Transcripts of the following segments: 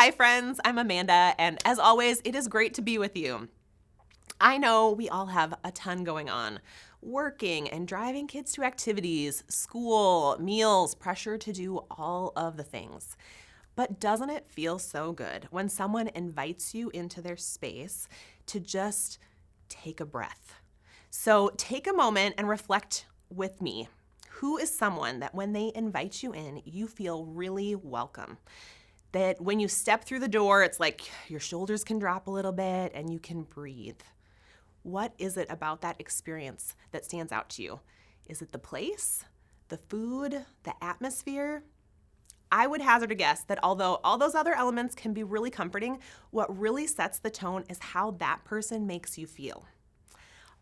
Hi, friends. I'm Amanda, and as always, it is great to be with you. I know we all have a ton going on. Working and driving kids to activities, school, meals, pressure to do all of the things. But doesn't it feel so good when someone invites you into their space to just take a breath? So take a moment and reflect with me. Who is someone that when they invite you in, you feel really welcome? That when you step through the door, it's like your shoulders can drop a little bit and you can breathe. What is it about that experience that stands out to you? Is it the place, the food, the atmosphere? I would hazard a guess that although all those other elements can be really comforting, what really sets the tone is how that person makes you feel.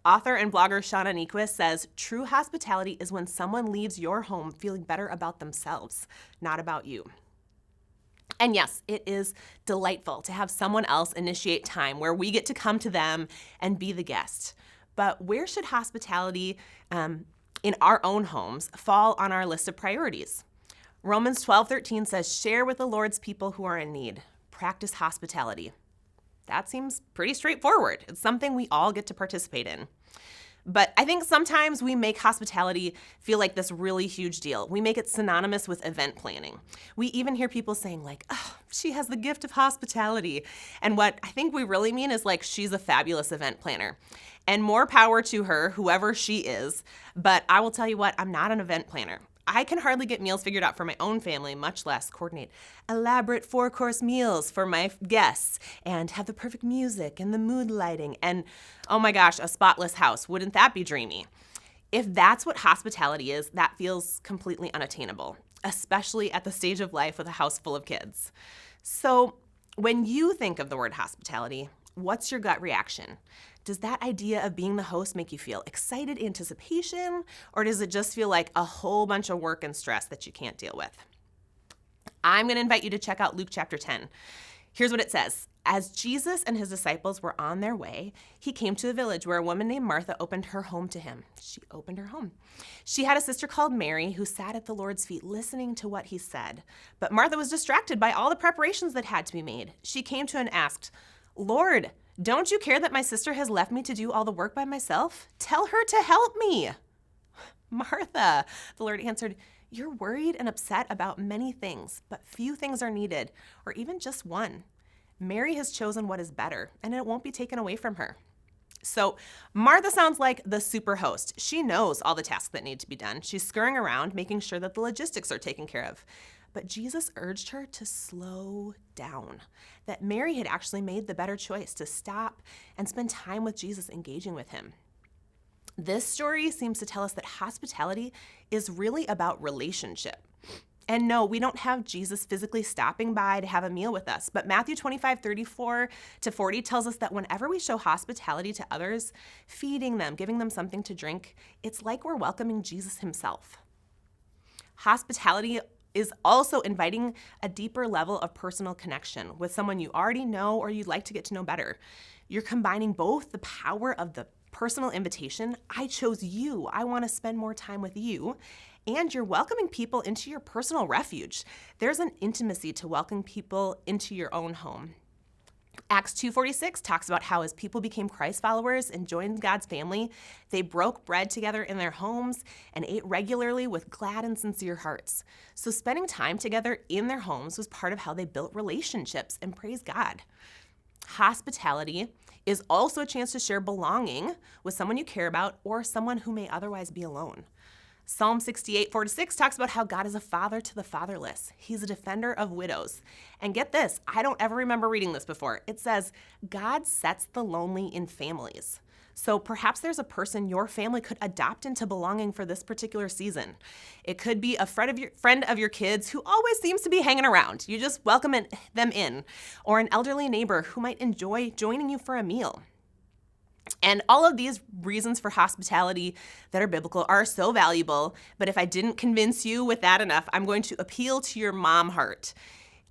Author and blogger Shauna Niequist says, true hospitality is when someone leaves your home feeling better about themselves, not about you. And yes, it is delightful to have someone else initiate time where we get to come to them and be the guest. But where should hospitality in our own homes fall on our list of priorities? Romans 12:13 says, share with the Lord's people who are in need. Practice hospitality. That seems pretty straightforward. It's something we all get to participate in. But I think sometimes we make hospitality feel like this really huge deal. We make it synonymous with event planning. We even hear people saying like, oh, she has the gift of hospitality. And what I think we really mean is like, she's a fabulous event planner. And more power to her, whoever she is. But I will tell you what, I'm not an event planner. I can hardly get meals figured out for my own family, much less coordinate elaborate 4-course meals for my guests and have the perfect music and the mood lighting and, oh my gosh, a spotless house. Wouldn't that be dreamy? If that's what hospitality is, that feels completely unattainable, especially at the stage of life with a house full of kids. So when you think of the word hospitality, what's your gut reaction? Does that idea of being the host make you feel excited anticipation, or does it just feel like a whole bunch of work and stress that you can't deal with? I'm going to invite you to check out Luke chapter 10. Here's what it says. As Jesus and his disciples were on their way, he came to a village where a woman named Martha opened her home to him. She opened her home. She had a sister called Mary who sat at the Lord's feet listening to what he said. But Martha was distracted by all the preparations that had to be made. She came to him and asked, Lord, don't you care that my sister has left me to do all the work by myself? Tell her to help me. Martha, the Lord answered, you're worried and upset about many things, but few things are needed, or even just one. Mary has chosen what is better, and it won't be taken away from her. So Martha sounds like the super host. She knows all the tasks that need to be done. She's scurrying around, making sure that the logistics are taken care of. But Jesus urged her to slow down, that Mary had actually made the better choice to stop and spend time with Jesus, engaging with him. This story seems to tell us that hospitality is really about relationship. And no, we don't have Jesus physically stopping by to have a meal with us, but Matthew 25:34-40 tells us that whenever we show hospitality to others, feeding them, giving them something to drink, it's like we're welcoming Jesus himself. Hospitality is also inviting a deeper level of personal connection with someone you already know or you'd like to get to know better. You're combining both the power of the personal invitation, I chose you, I want to spend more time with you, and you're welcoming people into your personal refuge. There's an intimacy to welcoming people into your own home. Acts 2:46 talks about how as people became Christ followers and joined God's family, they broke bread together in their homes and ate regularly with glad and sincere hearts. So spending time together in their homes was part of how they built relationships and praised God. Hospitality is also a chance to share belonging with someone you care about or someone who may otherwise be alone. Psalm 68:4-6 talks about how God is a father to the fatherless. He's a defender of widows. And get this, I don't ever remember reading this before. It says, God sets the lonely in families. So perhaps there's a person your family could adopt into belonging for this particular season. It could be a friend of your kids who always seems to be hanging around. You just welcome them in. Or an elderly neighbor who might enjoy joining you for a meal. And all of these reasons for hospitality that are biblical are so valuable, but if I didn't convince you with that enough, I'm going to appeal to your mom heart.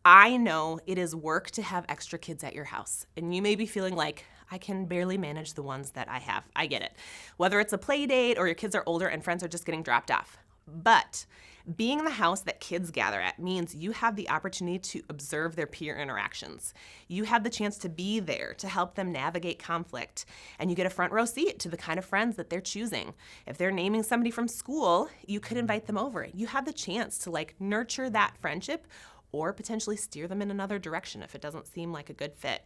I know it is work to have extra kids at your house, and you may be feeling like, I can barely manage the ones that I have. I get it. Whether it's a play date or your kids are older and friends are just getting dropped off. But Being in the house that kids gather at means you have the opportunity to observe their peer interactions. You have the chance to be there to help them navigate conflict, and you get a front row seat to the kind of friends that they're choosing. If they're naming somebody from school, you could invite them over. You have the chance to nurture that friendship or potentially steer them in another direction if it doesn't seem like a good fit.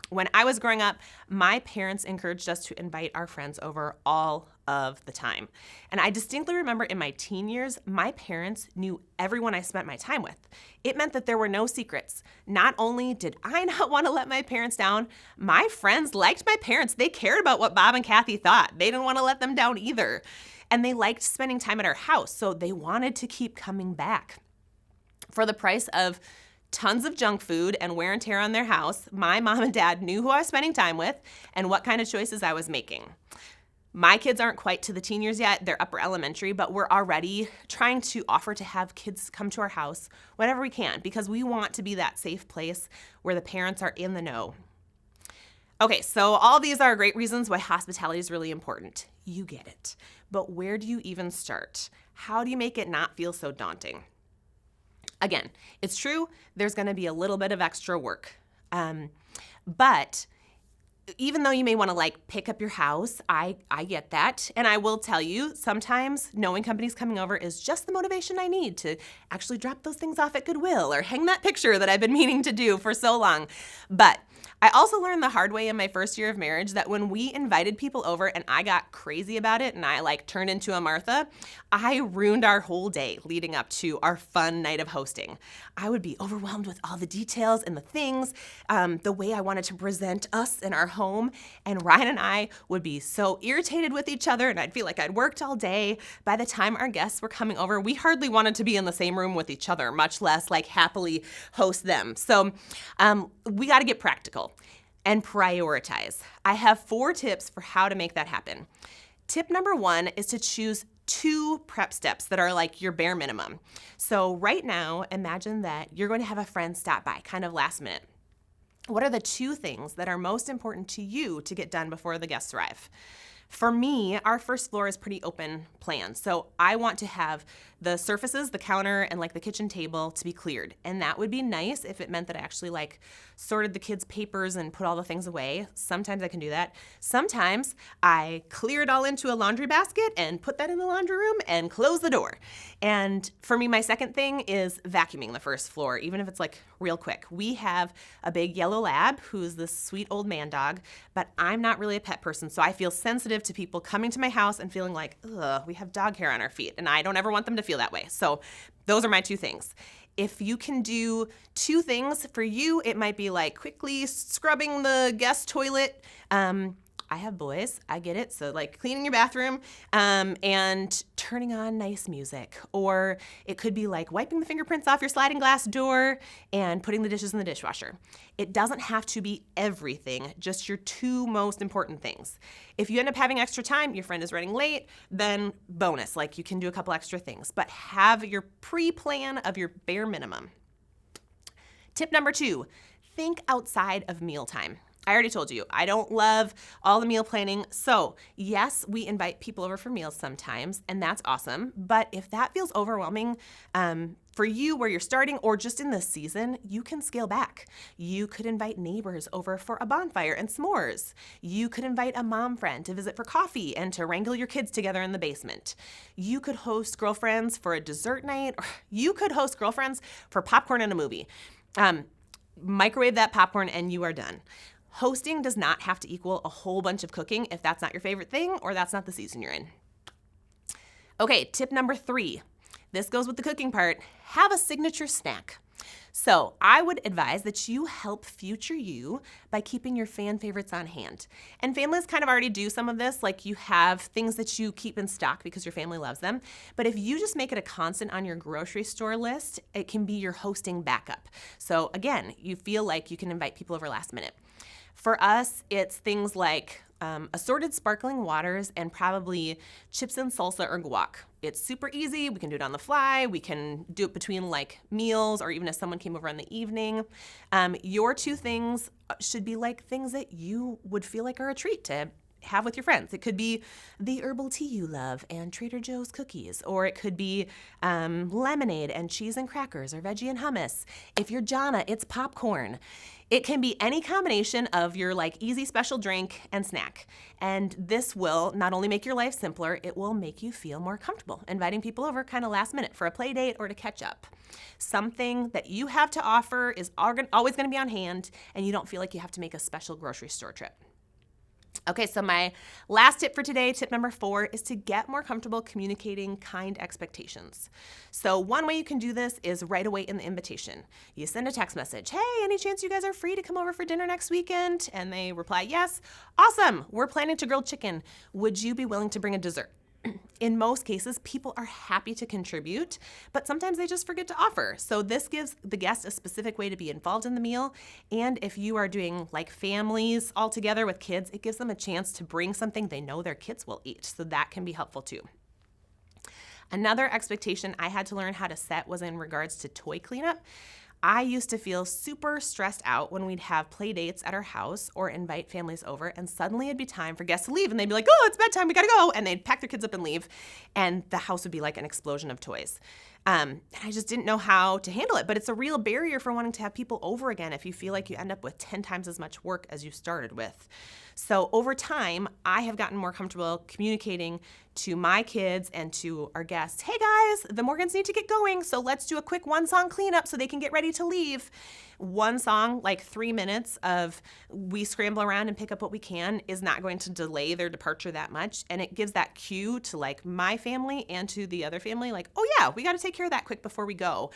When I was growing up, my parents encouraged us to invite our friends over all of the time. And I distinctly remember in my teen years, my parents knew everyone I spent my time with. It meant that there were no secrets. Not only did I not want to let my parents down, my friends liked my parents. They cared about what Bob and Kathy thought. They didn't want to let them down either. And they liked spending time at our house, so they wanted to keep coming back. For the price of tons of junk food and wear and tear on their house, my mom and dad knew who I was spending time with and what kind of choices I was making. My kids aren't quite to the teen years yet. They're upper elementary, but we're already trying to offer to have kids come to our house whenever we can because we want to be that safe place where the parents are in the know. Okay, so all these are great reasons why hospitality is really important. You get it. But where do you even start? How do you make it not feel so daunting? Again, it's true, there's going to be a little bit of extra work. But even though you may want to pick up your house, I get that. And I will tell you, sometimes knowing company's coming over is just the motivation I need to actually drop those things off at Goodwill or hang that picture that I've been meaning to do for so long. But I also learned the hard way in my first year of marriage that when we invited people over and I got crazy about it and I turned into a Martha, I ruined our whole day leading up to our fun night of hosting. I would be overwhelmed with all the details and the things, the way I wanted to present us in our home, and Ryan and I would be so irritated with each other and I'd feel like I'd worked all day. By the time our guests were coming over, we hardly wanted to be in the same room with each other, much less happily host them. So we got to get practical and prioritize. I have 4 tips for how to make that happen. Tip number 1 is to choose 2 prep steps that are your bare minimum. So right now, imagine that you're going to have a friend stop by, kind of last minute. What are the 2 things that are most important to you to get done before the guests arrive? For me, our first floor is pretty open plan. So I want to have the surfaces, the counter, and the kitchen table to be cleared. And that would be nice if it meant that I actually sorted the kids' papers and put all the things away. Sometimes I can do that. Sometimes I clear it all into a laundry basket and put that in the laundry room and close the door. And for me, my second thing is vacuuming the first floor, even if it's real quick. We have a big yellow lab who's this sweet old man dog, but I'm not really a pet person, so I feel sensitive to people coming to my house and feeling ugh, we have dog hair on our feet, and I don't ever want them to feel that way. So those are my 2 things. If you can do 2 things for you, it might be quickly scrubbing the guest toilet. I have boys, I get it. So cleaning your bathroom and turning on nice music. Or it could be wiping the fingerprints off your sliding glass door and putting the dishes in the dishwasher. It doesn't have to be everything, just your 2 most important things. If you end up having extra time, your friend is running late, then bonus, you can do a couple extra things. But have your pre-plan of your bare minimum. Tip number 2, think outside of mealtime. I already told you, I don't love all the meal planning. So yes, we invite people over for meals sometimes, and that's awesome. But if that feels overwhelming for you where you're starting or just in this season, you can scale back. You could invite neighbors over for a bonfire and s'mores. You could invite a mom friend to visit for coffee and to wrangle your kids together in the basement. You could host girlfriends for a dessert night, or you could host girlfriends for popcorn and a movie. Microwave that popcorn and you are done. Hosting does not have to equal a whole bunch of cooking if that's not your favorite thing or that's not the season you're in. Okay, tip number 3. This goes with the cooking part. Have a signature snack. So I would advise that you help future you by keeping your fan favorites on hand. And families kind of already do some of this, you have things that you keep in stock because your family loves them. But if you just make it a constant on your grocery store list, it can be your hosting backup. So again, you feel like you can invite people over last minute. For us, it's things like assorted sparkling waters and probably chips and salsa or guac. It's super easy. We can do it on the fly. We can do it between meals or even if someone came over in the evening. Your 2 things should be things that you would feel are a treat to have with your friends. It could be the herbal tea you love and Trader Joe's cookies, or it could be lemonade and cheese and crackers, or veggie and hummus. If you're Jana, it's popcorn. It can be any combination of your like easy special drink and snack. And this will not only make your life simpler, it will make you feel more comfortable inviting people over kind of last minute for a play date or to catch up. Something that you have to offer is always going to be on hand, and you don't feel like you have to make a special grocery store trip. Okay, so my last tip for today, tip number 4, is to get more comfortable communicating kind expectations. So one way you can do this is right away in the invitation. You send a text message, hey, any chance you guys are free to come over for dinner next weekend? And they reply, yes. Awesome, we're planning to grill chicken. Would you be willing to bring a dessert? In most cases, people are happy to contribute, but sometimes they just forget to offer. So this gives the guest a specific way to be involved in the meal. And if you are doing like families all together with kids, it gives them a chance to bring something they know their kids will eat. So that can be helpful too. Another expectation I had to learn how to set was in regards to toy cleanup. I used to feel super stressed out when we'd have play dates at our house or invite families over, and suddenly it'd be time for guests to leave, and they'd be like, oh, it's bedtime, we gotta go, and they'd pack their kids up and leave, and the house would be like an explosion of toys. And I just didn't know how to handle it, but it's a real barrier for wanting to have people over again if you feel like you end up with 10 times as much work as you started with. So over time, I have gotten more comfortable communicating to my kids and to our guests, hey guys, the Morgans need to get going, so let's do a quick 1-song cleanup so they can get ready to leave. One song, like 3 minutes of we scramble around and pick up what we can, is not going to delay their departure that much, and it gives that cue to like my family and to the other family, like, oh yeah, we got to take care of that quick before we go.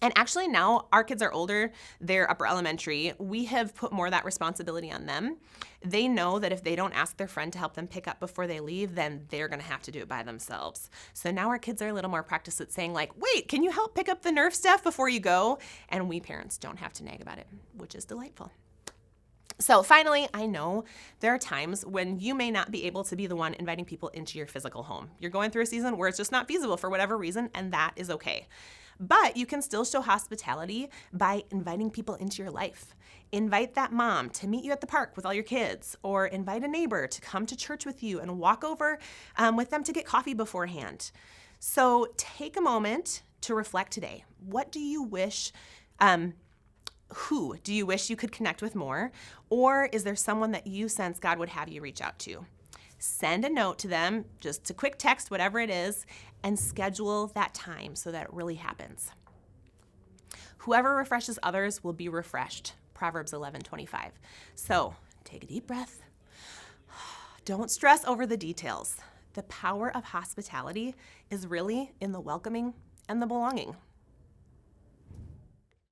And actually now our kids are older, they're upper elementary. We have put more of that responsibility on them. They know that if they don't ask their friend to help them pick up before they leave, then they're gonna have to do it by themselves. So now our kids are a little more practiced at saying like, wait, can you help pick up the Nerf stuff before you go? And we parents don't have to nag about it, which is delightful. So finally, I know there are times when you may not be able to be the one inviting people into your physical home. You're going through a season where it's just not feasible for whatever reason, and that is okay. But you can still show hospitality by inviting people into your life. Invite that mom to meet you at the park with all your kids, or invite a neighbor to come to church with you and walk over with them to get coffee beforehand. So take a moment to reflect today. What do you wish who do you wish you could connect with more? Or is there someone that you sense God would have you reach out to? Send a note to them, just a quick text, whatever it is, and schedule that time so that it really happens. Whoever refreshes others will be refreshed. Proverbs 11:25. So take a deep breath. Don't stress over the details. The power of hospitality is really in the welcoming and the belonging.